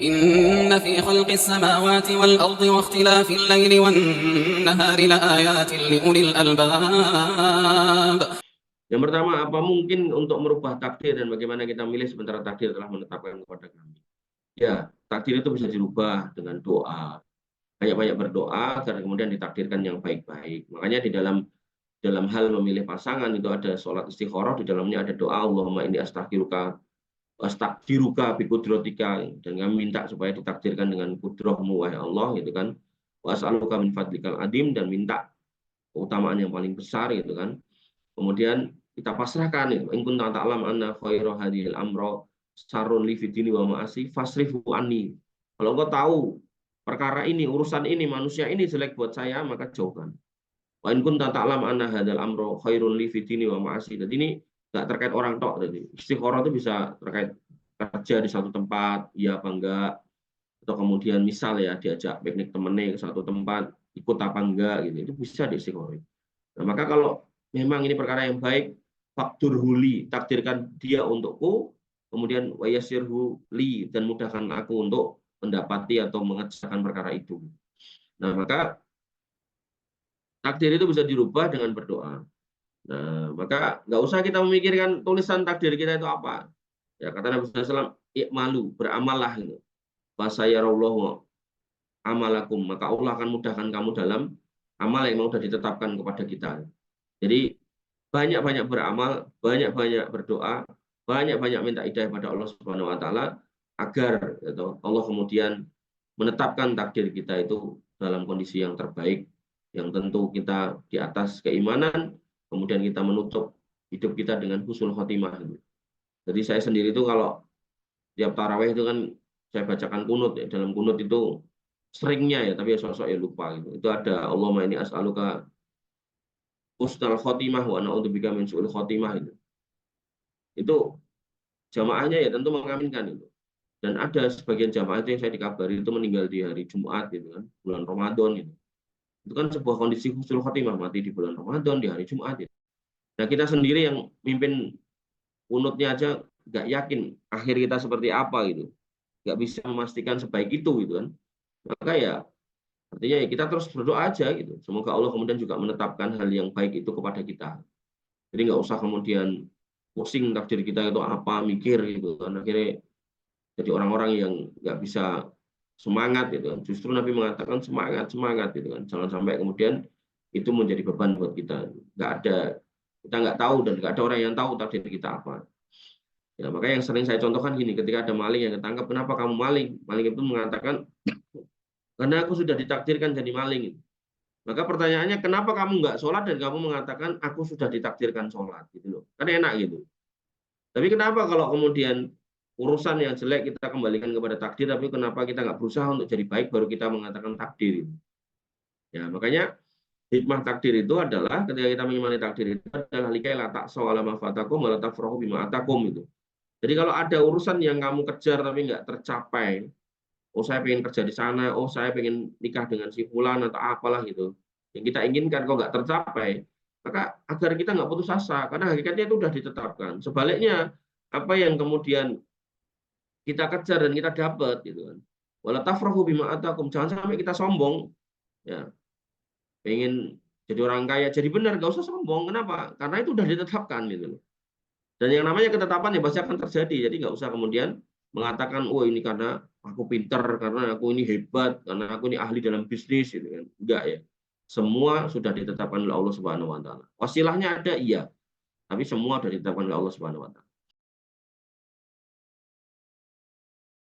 إن في خلق السماوات والأرض واختلاف الليل والنهار لآيات لأولي الألباب. Yang pertama, apa mungkin untuk merubah takdir dan bagaimana kita milih sementara takdir telah menetapkan kepada kami? Ya, takdir itu bisa dirubah dengan doa. Banyak-banyak berdoa agar kemudian ditakdirkan yang baik-baik. Makanya di dalam hal memilih pasangan itu ada sholat istikharah, di dalamnya ada doa Allahumma inni astagfiruka biqudratika, dan kami minta supaya ditakdirkan dengan kudrahmu wahai Allah gitu kan. Wa as'aluka min fadlikal adim, dan minta keutamaan yang paling besar gitu kan. Kemudian kita pasrahkan itu, in kunta ta'lam anna khairu hadhil amro sarun li fidini wa ma'asi fasrifu anni. Kalau engkau tahu perkara ini, urusan ini, manusia ini jelek buat saya, maka jauhkan. Wa in kunta ta'lam anna hadzal amro khairun li fidini wa ma'asi. Jadi ini enggak terkait orang tok tadi. Istikharah itu bisa terkait kerja di satu tempat, iya apa enggak, atau kemudian misal ya diajak piknik temennya ke satu tempat, ikut apa enggak gitu. Itu bisa di istikharah. Nah, maka kalau memang ini perkara yang baik, faktur huli, takdirkan dia untukku, kemudian wayasirhu li, dan mudahkan aku untuk mendapati atau mengerjakan perkara itu. Nah, maka takdir itu bisa dirubah dengan berdoa. Nah, maka nggak usah kita memikirkan tulisan takdir kita itu apa. Ya, kata Nabi SAW, ikmalu, beramallah gitu. Fasayarallahu amalakum, maka Allah akan mudahkan kamu dalam amal yang sudah ditetapkan kepada kita. Jadi banyak-banyak beramal, banyak-banyak berdoa, banyak-banyak minta hidayah pada Allah Subhanahu wa taala agar gitu, Allah kemudian menetapkan takdir kita itu dalam kondisi yang terbaik, yang tentu kita di atas keimanan, kemudian kita menutup hidup kita dengan husnul khotimah. Jadi saya sendiri itu kalau tiap tarawih itu kan saya bacakan kunut ya. Dalam kunut itu seringnya ya, tapi sok-sok ya lupa gitu. Itu ada Allahumma inni as'aluka husnul khotimah wa na'udzubika min su'il khotimah itu. Itu jamaahnya ya tentu mengaminkan itu. Dan ada sebagian jamaah itu yang saya dikabari itu meninggal di hari Jumat gitu kan, bulan Ramadan gitu. Itu kan sebuah kondisi husnul khotimah, mati di bulan Ramadan di hari Jumat gitu. Nah, kita sendiri yang mimpin kunutnya aja nggak yakin akhir kita seperti apa gitu. Nggak bisa memastikan sebaik itu gitu kan. Maka ya artinya ya kita terus berdoa aja gitu. Semoga Allah kemudian juga menetapkan hal yang baik itu kepada kita. Jadi nggak usah kemudian pusing takdir kita itu apa, mikir gitu kan. Akhirnya jadi orang-orang yang nggak bisa semangat gitu kan. Justru Nabi mengatakan semangat gitu kan. Jangan sampai kemudian itu menjadi beban buat kita. Kita nggak tahu dan nggak ada orang yang tahu takdir kita apa. Ya, makanya yang sering saya contohkan gini, ketika ada maling yang ketangkap, kenapa kamu maling? Maling itu mengatakan, karena aku sudah ditakdirkan jadi maling. Maka pertanyaannya, kenapa kamu nggak sholat dan kamu mengatakan, aku sudah ditakdirkan sholat? Gitu loh. Kan enak gitu. Tapi kenapa kalau kemudian urusan yang jelek kita kembalikan kepada takdir, tapi kenapa kita nggak berusaha untuk jadi baik, baru kita mengatakan takdir? Ya, makanya hikmah takdir itu adalah ketika kita mengimani takdir itu adalah likai latak soal mafatakum malataf rohu bima atakum itu. Jadi kalau ada urusan yang kamu kejar tapi nggak tercapai, oh saya pengen kerja di sana, oh saya pengen nikah dengan si fulan atau apalah gitu, yang kita inginkan kok nggak tercapai, maka agar kita nggak putus asa, karena hakikatnya itu sudah ditetapkan. Sebaliknya, apa yang kemudian kita kejar dan kita dapat, gitu kan. Wala tafrahu bima atakum, jangan sampai kita sombong, ya, pengen jadi orang kaya, jadi benar, nggak usah sombong. Kenapa? Karena itu sudah ditetapkan, gitu loh. Dan yang namanya ketetapan ya pasti akan terjadi. Jadi nggak usah kemudian mengatakan, oh ini karena aku pinter, karena aku ini hebat, karena aku ini ahli dalam bisnis, gitu kan. Enggak ya. Semua sudah ditetapkan oleh Allah Subhanahu wa taala. Wasilahnya ada, iya. Tapi semua sudah ditetapkan oleh Allah Subhanahu wa taala.